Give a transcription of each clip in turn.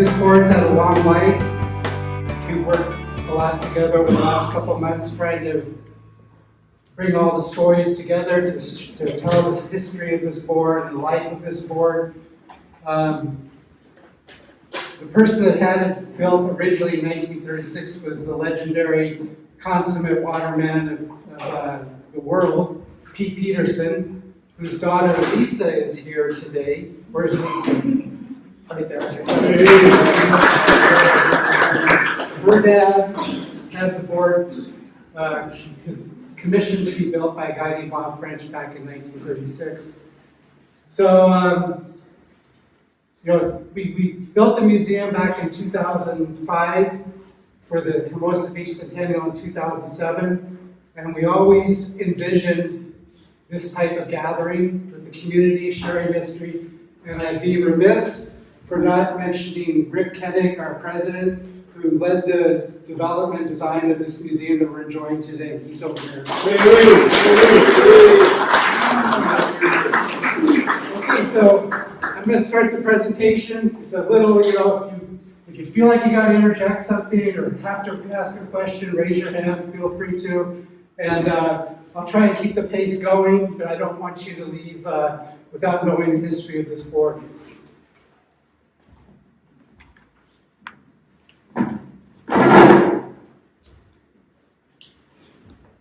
This board's had a long life. We've worked a lot together over the last couple of months trying to bring all the stories together to tell the history of this board and the life of this board. The person that had it built originally in 1936 was the legendary consummate waterman of the world, Pete Peterson, whose daughter Lisa is here today. Where's Lisa? Right there. Her dad had the board commissioned to be built by a guy named Bob French back in 1936. So, we built the museum back in 2005 for the Hermosa Beach Centennial in 2007, and we always envisioned this type of gathering with the community, sharing history, and I'd be remiss for not mentioning Rick Kennick, our president, who led the development design of this museum that we're enjoying today. He's over here. Okay, so I'm going to start the presentation. It's a little, if you feel like you got to interject something or have to ask a question, raise your hand, feel free to. And I'll try and keep the pace going, but I don't want you to leave without knowing the history of this board.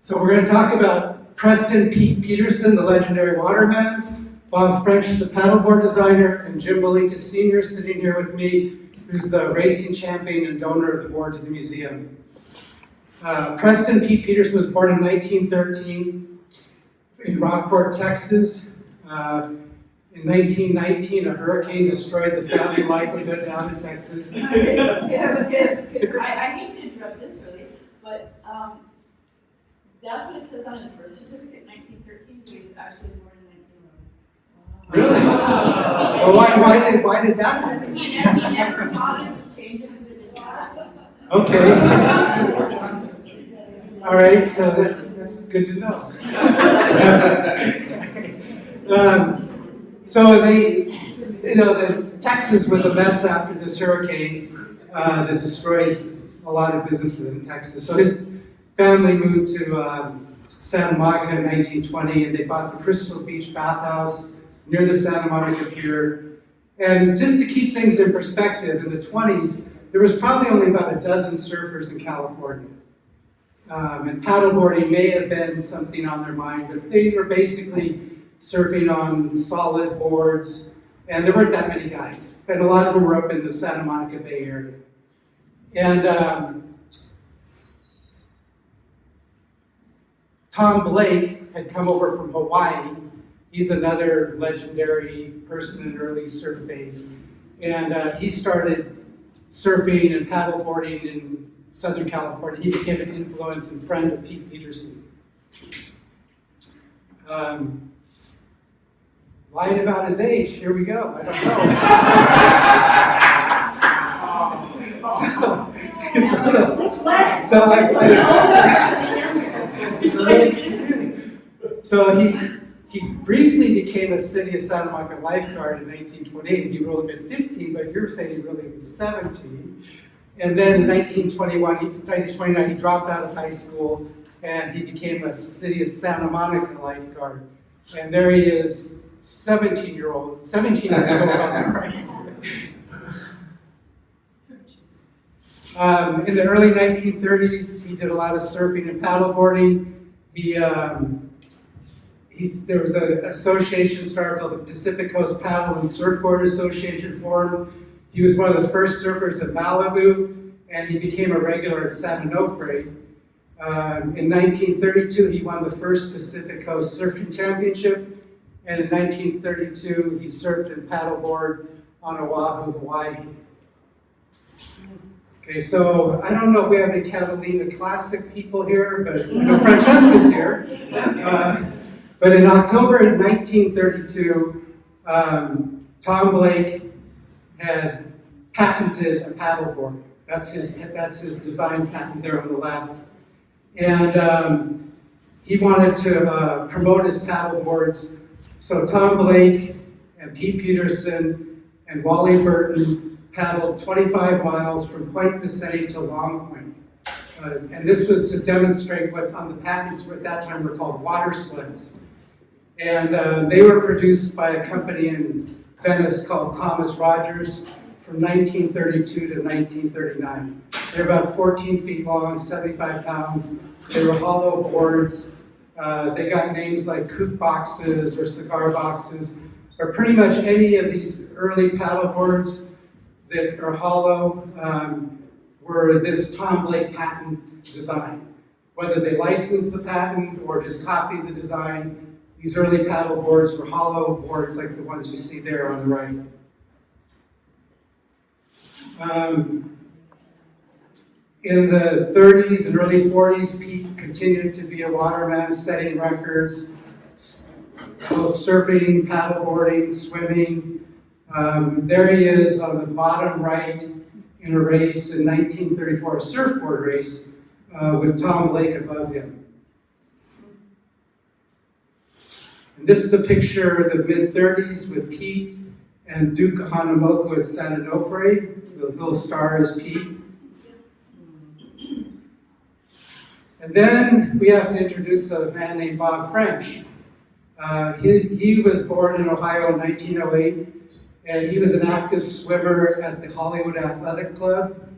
So we're going to talk about Preston Pete Peterson, the legendary waterman, Bob French, the paddleboard designer, and Jim Mollica Sr. sitting here with me, who's the racing champion and donor of the board to the museum. Preston Pete Peterson was born in 1913 in Rockport, Texas. In 1919, a hurricane destroyed the family livelihood down in Texas. I hate to interrupt this really, but that's what it says on his birth certificate, 1913, but he was actually born in 1911. Really? Well, why did that happen? He never bothered to change it because it didn't matter. Okay. All right, so that's good to know. So the Texas was a mess after this hurricane that destroyed a lot of businesses in Texas. So his family moved to Santa Monica in 1920, and they bought the Crystal Beach bathhouse near the Santa Monica Pier. And just to keep things in perspective, in the 20s, there was probably only about a dozen surfers in California. And paddleboarding may have been something on their mind, but they were basically surfing on solid boards, and there weren't that many guys. And a lot of them were up in the Santa Monica Bay Area. And Tom Blake had come over from Hawaii. He's another legendary person in early surf days. And he started surfing and paddleboarding in Southern California. He became an influence and friend of Pete Peterson. Lying about his age, here we go, I don't know. So he briefly became a City of Santa Monica lifeguard in 1928. He would have been 15, but you're saying he really was 17. And then in 1929, he dropped out of high school and he became a City of Santa Monica lifeguard. And there he is, 17 years old on the right. In the early 1930s, he did a lot of surfing and paddleboarding. There was an association started called the Pacific Coast Paddle and Surfboard Association formed. He was one of the first surfers at Malibu, and he became a regular at San Onofre. In 1932, he won the first Pacific Coast Surfing Championship, and in 1932, he surfed and paddleboard on Oahu, Hawaii. Okay, so I don't know if we have any Catalina Classic people here, but I know Francesca's here. But in October 1932, Tom Blake had patented a paddleboard. That's his design patent there on the left. And he wanted to promote his paddleboards. So Tom Blake and Pete Peterson and Wally Burton paddled 25 miles from Point Vicente to Long Point. And this was to demonstrate what on the patents at that time were called water sleds. And they were produced by a company in Venice called Thomas Rogers from 1932 to 1939. They're about 14 feet long, 75 pounds. They were hollow boards. They got names like coupe boxes or cigar boxes, or pretty much any of these early paddle boards that are hollow were this Tom Blake patent design. Whether they licensed the patent or just copied the design, these early paddle boards were hollow boards like the ones you see there on the right. In the 30s and early 40s, Pete continued to be a waterman, setting records, both surfing, paddleboarding, swimming. There he is on the bottom right in a race in 1934, a surfboard race with Tom Blake above him. And this is a picture of the mid-30s with Pete and Duke Hanamoku at San Onofre. The little star is Pete. And then we have to introduce a man named Bob French. He was born in Ohio in 1908, and he was an active swimmer at the Hollywood Athletic Club.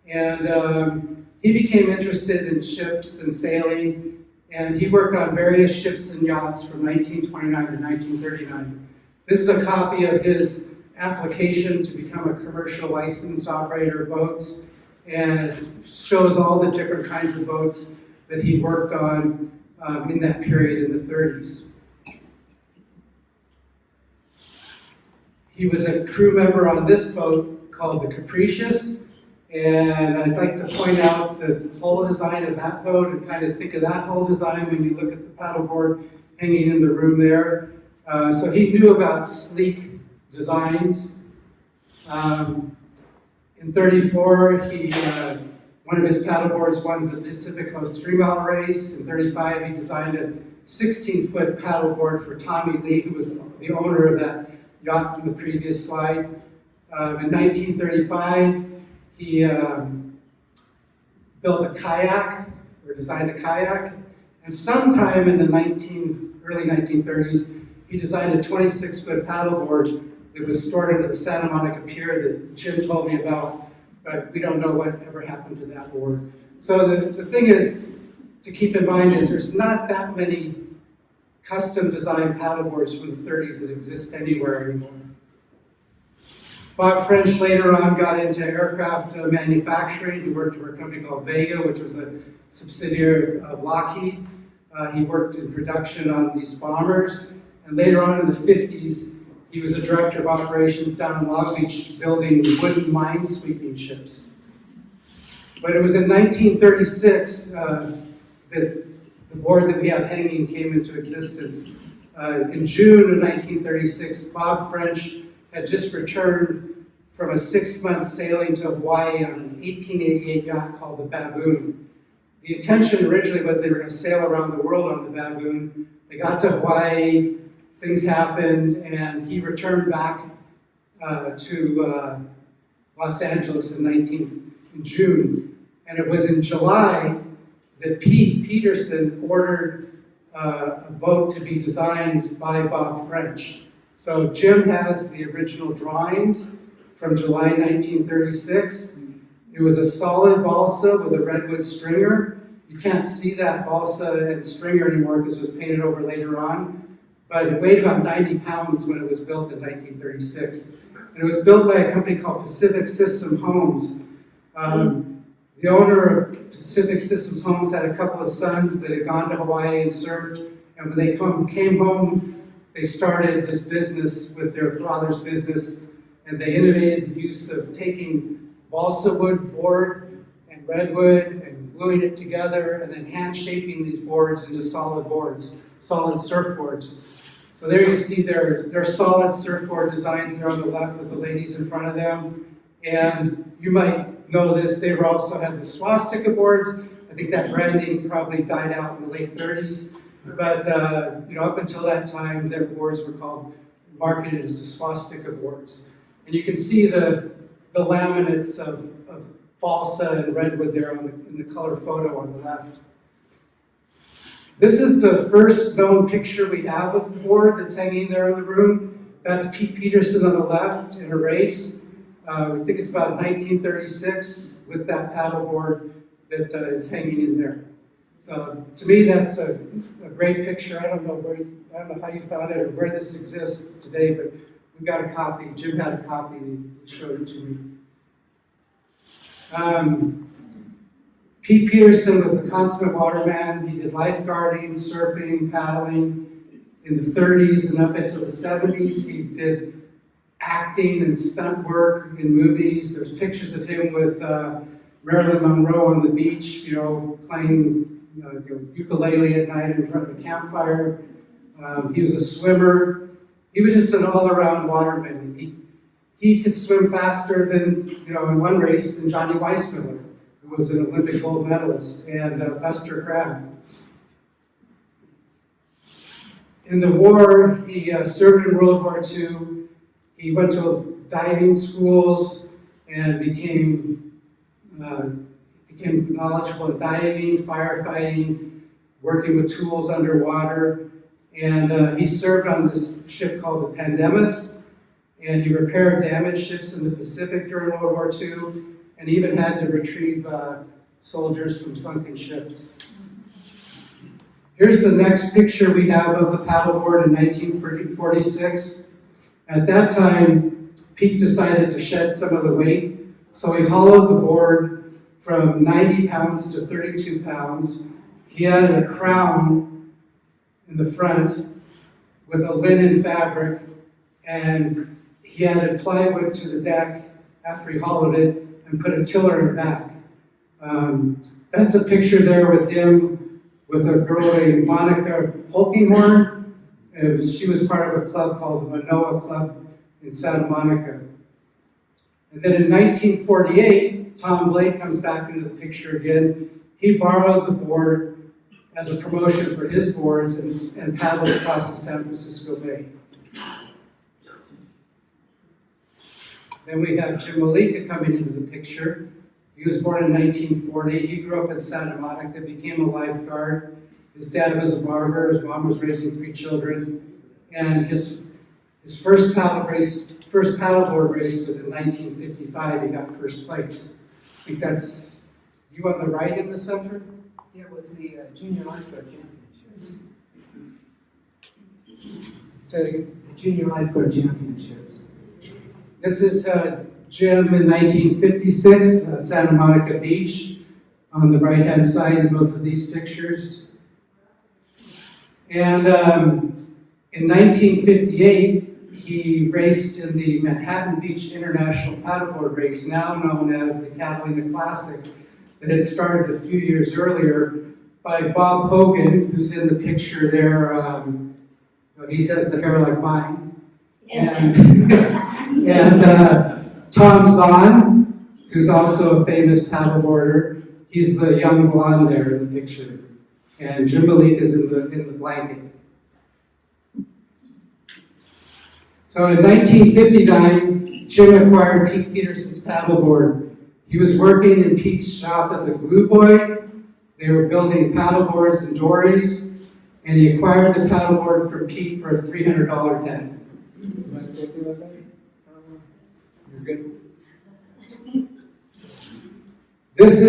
And he became interested in ships and sailing, and he worked on various ships and yachts from 1929 to 1939. This is a copy of his application to become a commercial licensed operator of boats, and it shows all the different kinds of boats that he worked on in that period in the 30s. He was a crew member on this boat called the Capricious, and I'd like to point out the whole design of that boat and kind of think of that whole design when you look at the paddleboard hanging in the room there. So he knew about sleek designs. In 34, one of his paddleboards won the Pacific Coast 3-mile race. In 35, he designed a 16-foot paddleboard for Tommy Lee, who was the owner of that yacht in the previous slide. In 1935, he built a kayak, or designed a kayak. And sometime in the early 1930s, he designed a 26-foot paddleboard that was stored into the Santa Monica Pier that Jim told me about, but we don't know what ever happened to that board. So the thing is, to keep in mind is there's not that many custom designed paddleboards from the 30s that exist anywhere anymore. Bob French later on got into aircraft manufacturing. He worked for a company called Vega, which was a subsidiary of Lockheed. He worked in production on these bombers. And later on in the 50s, he was a director of operations down in Long Beach building wooden minesweeping ships. But it was in 1936 that the board that we have hanging came into existence. In June of 1936, Bob French had just returned from a 6-month sailing to Hawaii on an 1888 yacht called the Baboon. The intention originally was they were going to sail around the world on the Baboon. They got to Hawaii, things happened, and he returned back to Los Angeles in June. And it was in July that Peterson ordered a boat to be designed by Bob French. So Jim has the original drawings from July 1936. It was a solid balsa with a redwood stringer. You can't see that balsa and stringer anymore because it was painted over later on. But it weighed about 90 pounds when it was built in 1936. And it was built by a company called Pacific System Homes. The owner of Pacific Systems Homes had a couple of sons that had gone to Hawaii and served. And when they came home, they started this business with their father's business, and they innovated the use of taking balsa wood board and redwood and gluing it together and then hand shaping these boards into solid boards, solid surfboards. So there you see their solid surfboard designs there on the left with the ladies in front of them. And you might know this, they also had the swastika boards. I think that branding probably died out in the late 30s. But up until that time, their boards were marketed as the swastika boards. And you can see the the laminates of balsa and redwood there in the color photo on the left. This is the first known picture we have of the board that's hanging there in the room. That's Pete Peterson on the left in a race. I think it's about 1936 with that paddleboard that is hanging in there. So to me, that's a great picture. I don't know how you found it or where this exists today, but we got a copy. Jim had a copy. He showed it to me. Pete Peterson was the consummate waterman. He did lifeguarding, surfing, paddling. In the 30s and up into the 70s, he did acting and stunt work in movies. There's pictures of him with Marilyn Monroe on the beach, playing ukulele at night in front of a campfire. He was a swimmer. He was just an all-around waterman. He could swim faster than, in one race than Johnny Weissmuller, who was an Olympic gold medalist, and Buster Crabbe. In the war, he served in World War II. He went to diving schools and became knowledgeable in diving, firefighting, working with tools underwater. And he served on this ship called the Pandemus, and he repaired damaged ships in the Pacific during World War II, and even had to retrieve soldiers from sunken ships. Here's the next picture we have of the paddleboard in 1946. At that time, Pete decided to shed some of the weight, so he hollowed the board from 90 pounds to 32 pounds. He added a crown in the front with a linen fabric, and he added plywood to the deck after he hollowed it and put a tiller in the back. That's a picture there with him with a girl named Monica Polkinghorn. She was part of a club called the Manoa Club in Santa Monica. And then in 1948, Tom Blake comes back into the picture again. He borrowed the board as a promotion for his boards and paddled across the San Francisco Bay. Then we have Jim Mollica coming into the picture. He was born in 1940. He grew up in Santa Monica, became a lifeguard. His dad was a barber. His mom was raising 3 children. And his first paddleboard race was in 1955. He got first place. I think that's you on the right in the center? Yeah, it was the junior lifeguard championships. Say it again. The junior lifeguard championships. This is Jim in 1956 at Santa Monica Beach on the right-hand side in both of these pictures. And in 1958, he raced in the Manhattan Beach International Paddleboard Race, now known as the Catalina Classic, that had started a few years earlier by Bob Hogan, who's in the picture there. He has the hair like mine. And Tom Zahn, who's also a famous paddleboarder. He's the young blonde there in the picture. And Jim Mollica is in the blanket. So in 1959, Jim acquired Pete Peterson's paddleboard. He was working in Pete's shop as a glue boy. They were building paddleboards and dories, and he acquired the paddleboard from Pete for a $300 debt. You want to say anything about that? You're good. This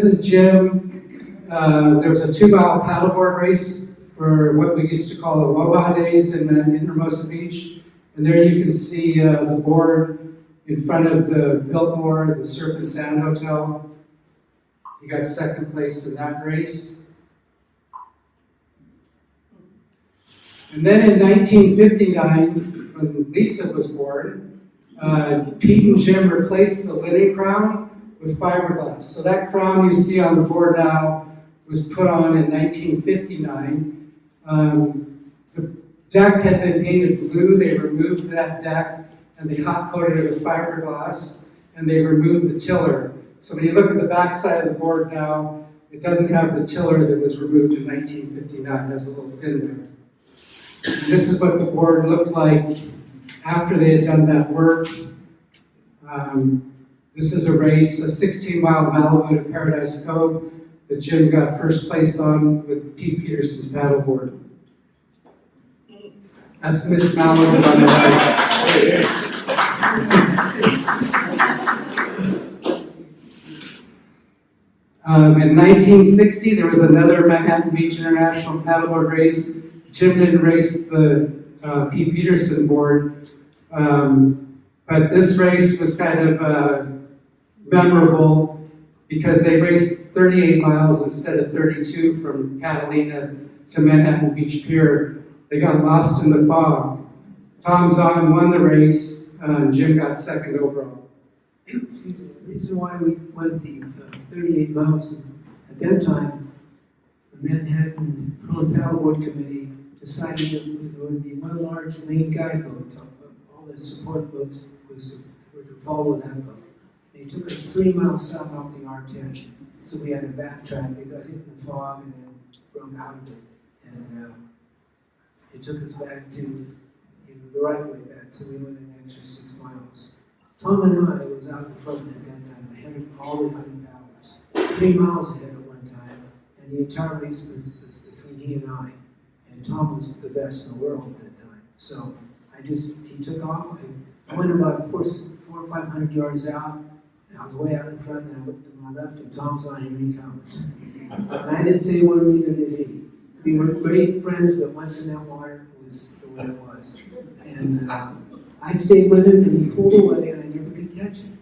is Jim. There was a 2-mile paddleboard race for what we used to call the Aloha Days in Hermosa Beach. And there you can see the board in front of the Biltmore, the Surf and Sand Hotel. He got second place in that race. And then in 1959, when Lisa was born, Pete and Jim replaced the linen crown with fiberglass. So that crown you see on the board now was put on in 1959. The deck had been painted blue. They removed that deck and they hot coated it with fiberglass, and they removed the tiller. So when you look at the back side of the board now, it doesn't have the tiller that was removed in 1959. There's a little fin there. And this is what the board looked like after they had done that work. This is a race, a 16-mile Malibu to Paradise Cove that Jim got first place on with Pete Peterson's paddleboard. That's Miss Malibu on the right. In 1960, there was another Manhattan Beach International paddleboard race. Jim didn't race the Pete Peterson board, but this race was kind of memorable because they raced 38 miles instead of 32 from Catalina to Manhattan Beach Pier. They got lost in the fog. Tom Zahn won the race, Jim got second overall. Excuse me, the reason why we went the 38 miles, at that time, the Manhattan Paddleboard Committee decided that there would be one large main guide boat. All the support boats were to follow that boat. They took us 3 miles south off the R10, so we had to backtrack. They got hit in the fog and then broke out of it. And it took us back to the right way back, so we went an extra 6 miles. Tom and I was out in front at that time, ahead of all the other paddlers. 3 miles ahead at one time, and the entire race was between he and I. And Tom was the best in the world at that time. So he took off, and I went about 400 or 500 yards out, and I was way out in front, and I looked to my left, and Tom's on, here he comes. And I didn't say a word, neither did he. We were great friends, but once in that water, it was the way it was. And I stayed with him, and he pulled away, and I never could catch him.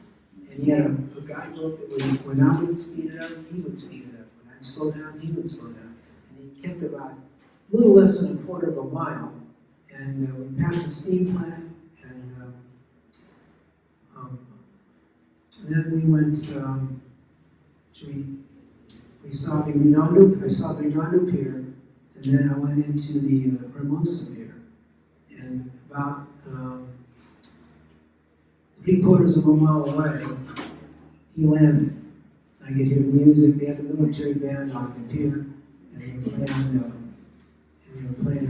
And he had a guidebook that when I would speed it up, he would speed it up. When I'd slow down, he would slow down. And he kept about a little less than a quarter of a mile. And we passed the steam plant, and then we went we saw the Redondo, I saw the Redondo Pier, and then I went into the Hermosa Pier. And about 3/4 of a mile away, he landed. I could hear music. They had the military band on the pier, and they were playing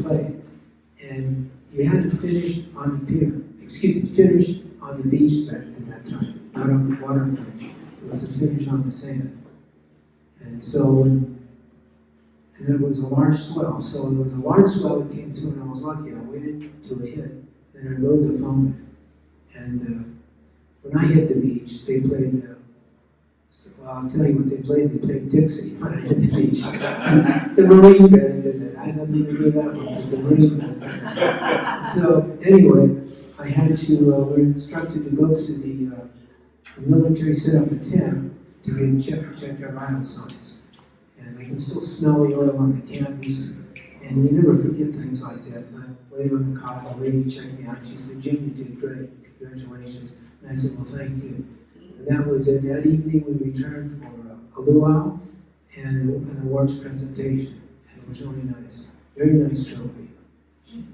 play. And you had to finish on the pier. Finish on the beach at that time, not on the water finish. It was a finish on the sand. And so, and there was a large swell. So there was a large swell that came through, and I was lucky. I waited till it hit. Then I rode the foam. And when I hit the beach, they played, well, I'll tell you what they played. They played Dixie when I hit the beach. The Marine band did that. I had nothing to do with that one, but the Marine band did that. So anyway, I had to, we were instructed to go to the military set up a tent to check our vital signs. And I can still smell the oil on the canvas. And you never forget things like that. And I laid on the cot, a lady checked me out. She said, "Jim, you did great. Congratulations." And I said, "Well, thank you." And that was it. That evening we returned for a luau and an awards presentation. And it was really nice. Very nice trophy.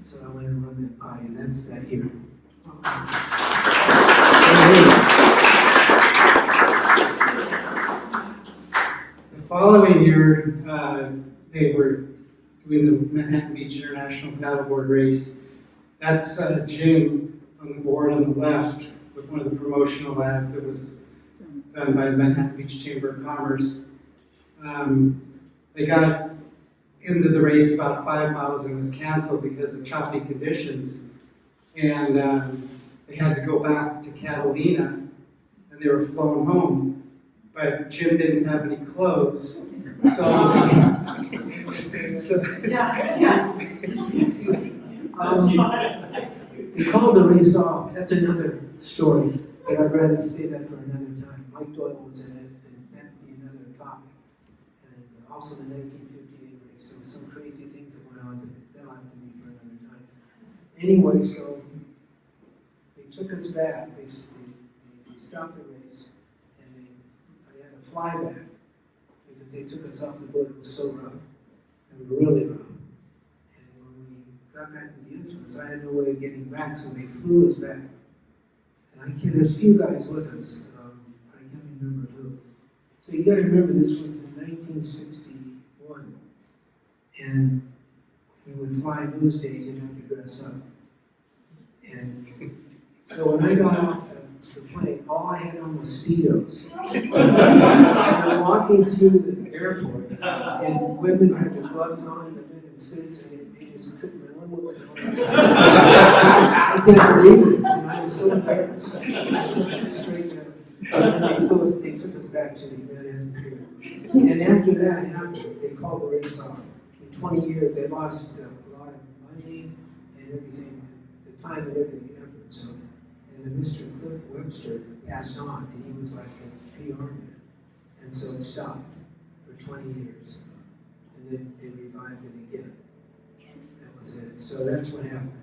So I went and run that by you. That's that year. The following year, they were doing the Manhattan Beach International Paddleboard Race. That's Jim on the board on the left with one of the promotional ads that was done by the Manhattan Beach Chamber of Commerce. They got into the race about 5 miles and was canceled because of choppy conditions. And they had to go back to Catalina, and they were flown home. But Jim didn't have any clothes, so They called the race off. That's another story, but I'd rather say that for another time. Mike Doyle was in it, and that would be another topic. And also the 1958 race. There were some crazy things that went on, but that'll have to be for another time. Anyway, so they took us back. They stopped the race, and they had a flyback because they took us off the boat. It was so rough. It was really rough. And when we got back to the instruments, I had no way of getting back, so they flew us back. And there's a few guys with us, I can't remember who. So you got to remember this was in 1961, and you would fly in those days, you'd have to dress up. And So when I got off the plane, all I had on was Speedos. And I'm walking through the airport, and women had their gloves on, and the men in suits, and they just couldn't, one woman I can't believe this, and I was so embarrassed. Straight down. And then they took us back to the Manhattan Pier. And after that happened, they called the race off. In 20 years, they lost a lot of money and everything, the time and everything, effort. So, and Mr. Cliff Webster passed on, and he was like the PR man. And so it stopped for 20 years. And then they revived it again. That was it. So that's what happened.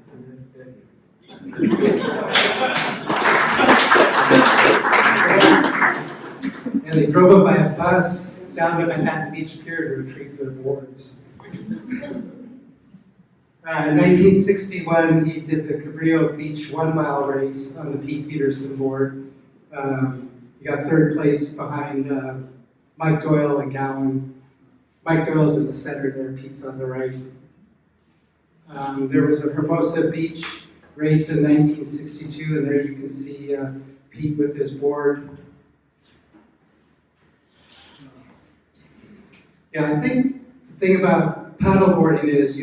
And they drove up by a bus down to Manhattan Beach Pier to retrieve their boards. In 1961, he did the Cabrillo Beach 1 mile race on the Pete Peterson board. He got third place behind Mike Doyle and Gowan. Mike Doyle's in the center there, Pete's on the right. There was a Hermosa Beach race in 1962, and there you can see Pete with his board. Yeah, I think the thing about paddleboarding is,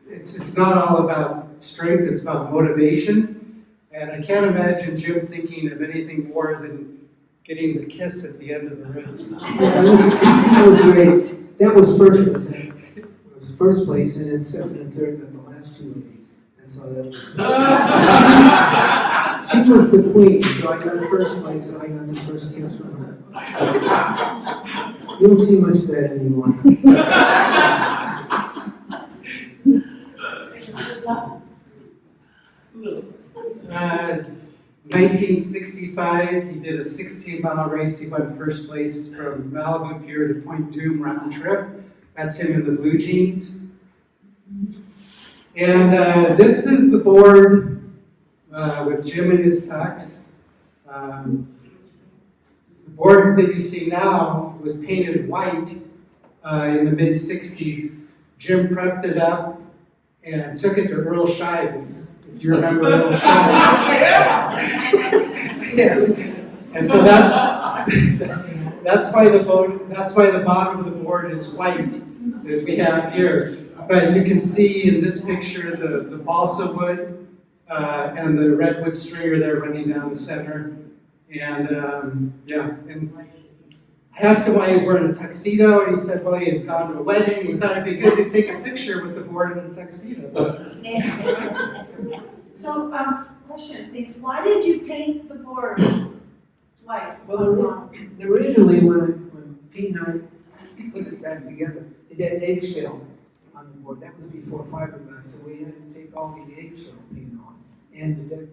it's not all about strength, it's about motivation. And I can't imagine Jim thinking of anything more than getting the kiss at the end of the race. Yeah, that was great. That was first place. It was first place, and then second and third got the last 2 of these. That's how that was. She was the queen, so I got first place, so I got the first kiss from her. You don't see much of that anymore. 1965, he did a 16-mile race. He won first place from Malibu Pier to Point Doom round trip. That's him in the blue jeans. And this is the board with Jim in his tux. The board that you see now was painted white in the mid-60s. Jim prepped it up and took it to Earl Scheib, if you remember Earl Scheib. Yeah. And so that's why the bottom of the board is white that we have here. But you can see in this picture the balsa wood and the redwood stringer there running down the center. And and I asked him why he was wearing a tuxedo, and he said, well, he had gone to a wedding. He thought it'd be good to take a picture with the board in a tuxedo. So, question is, why did you paint the board white? Well, originally when Pete and I put it back together, it had eggshell on the board. That was before fiberglass, so we had to take all the eggshell paint on and the deck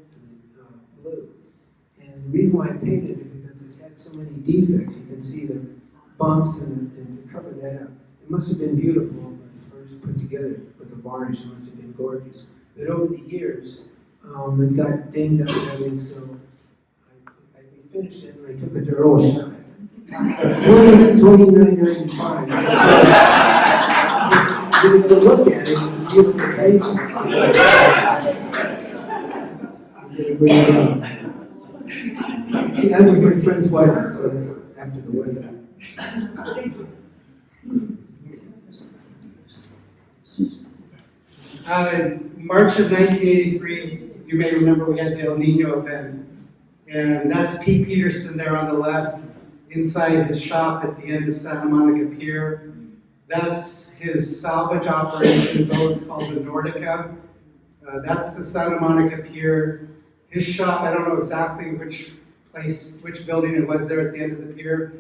blue. And the reason why I painted it because it had so many defects. You can see the bumps and to cover that up. It must have been beautiful when it was first put together with the varnish. It must have been gorgeous. But over the years, it got dinged up and everything, so I finished it and I took it to Earl Scheib. $29.95. If you look at it, it's a beautiful painting. You did a great job. See, that was my friend's wedding, so that's after the wedding. March of 1983, you may remember we had the El Nino event. And that's Pete Peterson there on the left, inside his shop at the end of Santa Monica Pier. That's his salvage operation boat called the Nordica. That's the Santa Monica Pier. His shop, I don't know exactly which building it was there at the end of the pier,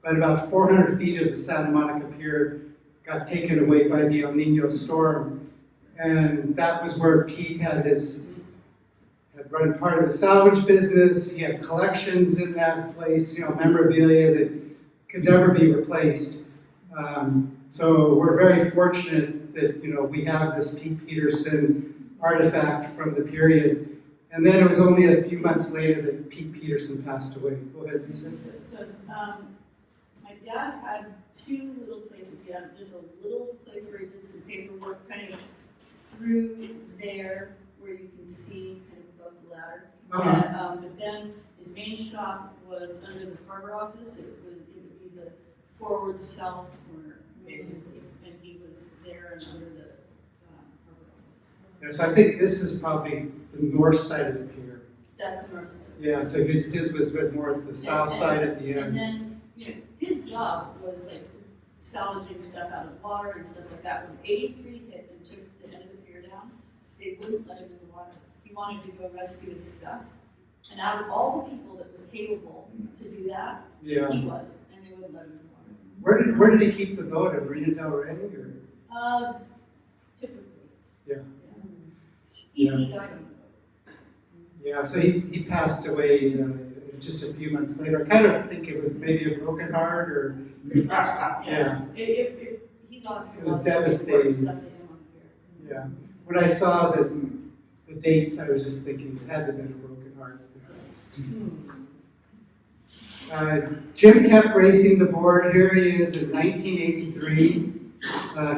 but about 400 feet of the Santa Monica Pier got taken away by the El Nino storm. And that was where Pete had run part of his salvage business. He had collections in that place, memorabilia that could never be replaced. So we're very fortunate that, we have this Pete Peterson artifact from the period. And then it was only a few months later that Pete Peterson passed away. Go ahead, Lisa. So my dad had 2 little places. He had just a little place where he did some paperwork kind of through there where you can see kind of above the ladder. Uh-huh. But then his main shop was under the harbor office. It would be the forward south corner, basically. And he was there and under the harbor office. Yes, I think this is probably the north side of the pier. That's the north side. Yeah, so his was a bit more the south side at the And end. then, his job was like salvaging stuff out of the water and stuff like that. When 83 hit and took the end of the pier down, they wouldn't let him in the water. He wanted to go rescue his stuff. And out of all the people that was capable to do that, Yeah. he was, and they wouldn't let him in the water. Where did he keep the boat? At Marina Del Rey or? Typically. Yeah. He Yeah. died on the boat. Yeah, so he passed away just a few months later. I kind of think it was maybe a broken heart or, yeah. He lost It was a lot of devastating. stuff to him on the pier. Yeah. When I saw the dates, I was just thinking it had to have been a broken heart. Jim kept racing the board. Here he is in 1983.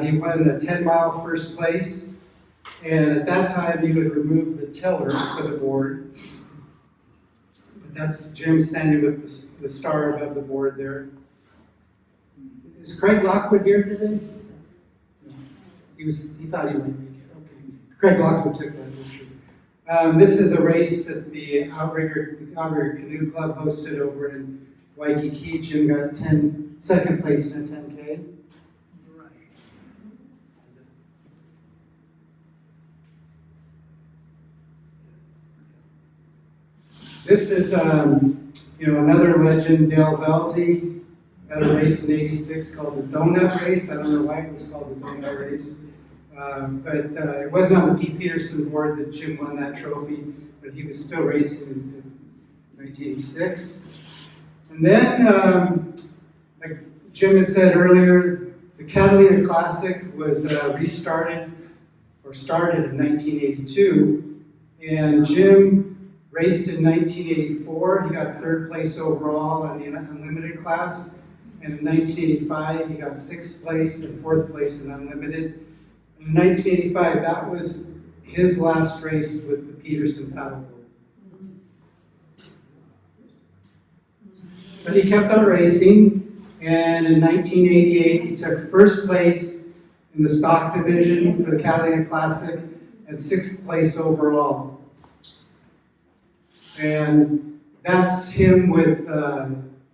He won a 10-mile first place. And at that time, you would remove the tiller for the board. But that's Jim standing with the star above the board there. Is Craig Lockwood here today? No. He thought he might make it. Okay. Craig Lockwood took that picture. This is a race that the Outrigger Canoe Club hosted over in Waikiki. Jim got second place in a 10K. This is, another legend, Dale Velzy, had a race in '86 called the Donut Race. I don't know why it was called the Donut Race. But it wasn't on the Pete Peterson board that Jim won that trophy, but he was still racing in 1986. And then, like Jim had said earlier, the Catalina Classic was started in 1982, and Jim raced in 1984. He got third place overall on the unlimited class, and in 1985 he got sixth place and fourth place in unlimited. In 1985, that was his last race with the Peterson paddleboard. But he kept on racing, and in 1988, he took first place in the stock division for the Catalina Classic and sixth place overall. And that's him with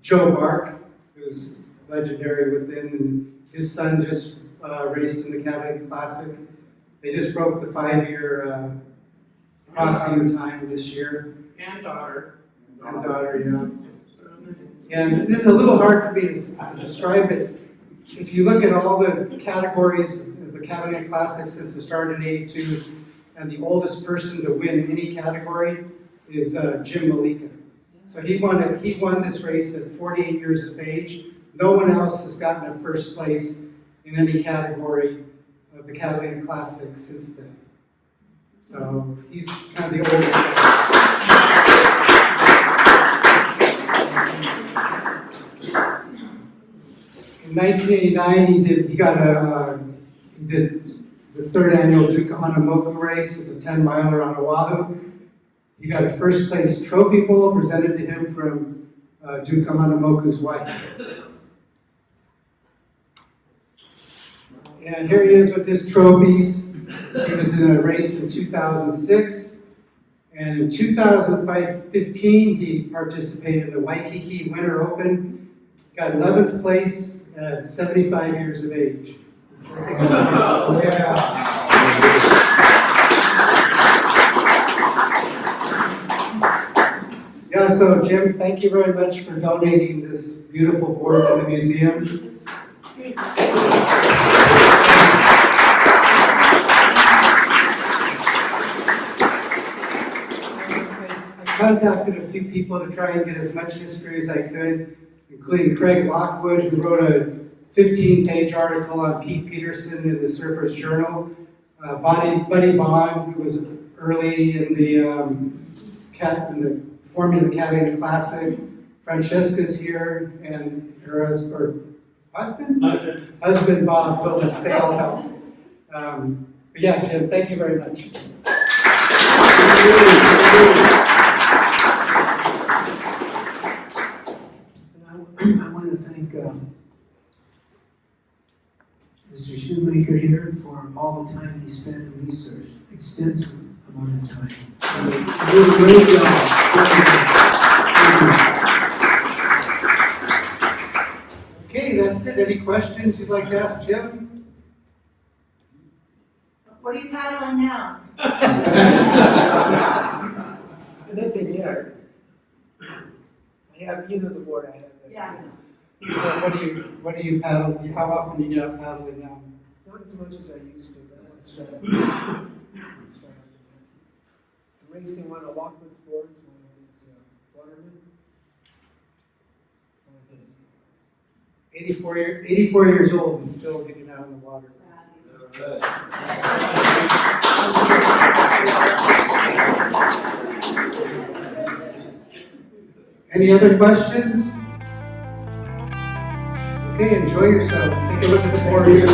Joe Bark, who's legendary within, and his son just raced in the Catalina Classic. They just broke the 5-year crossing time this year. And daughter. And daughter, yeah. And this is a little hard for me to describe it. If you look at all the categories of the Catalina Classic since it started in '82, and the oldest person to win any category is Jim Mollica. So he won this race at 48 years of age. No one else has gotten a first place in any category of the Catalina Classic since then. So he's kind of the oldest guy. In 1989, he did the third annual Duke Hanamoku race as a 10-miler on Oahu. He got a first place trophy bowl presented to him from Duke Hanamoku's wife. And here he is with his trophies. He was in a race in 2006. And in 2015, he participated in the Waikiki Winter Open. Got 11th place at 75 years of age. Yeah, so Jim, thank you very much for donating this beautiful board to the museum. I contacted a few people to try and get as much history as I could, including Craig Lockwood, who wrote a 15-page article on Pete Peterson in the Surfer's Journal. Buddy Bond, who was early in the forming of the Catalina Classic. Francesca's here, and her husband Bob Willis. They all helped. But yeah, Jim, thank you very much. And I want to thank Mr. Shoemaker here for all the time he spent in research, extensive amount of time. You did a great job. Okay, that's it. Any questions you'd like to ask Jim? What are you paddling now? Nothing yet. I have, you know the word I have. Yeah. What do you paddle? How often do you get out paddling now? Not as much as I used to, but I want to start. I'm racing one of Lockwood's boards when I was waterman. 84 years old and still getting out in the water. Any other questions? Okay, enjoy yourselves. Take a look at the board here.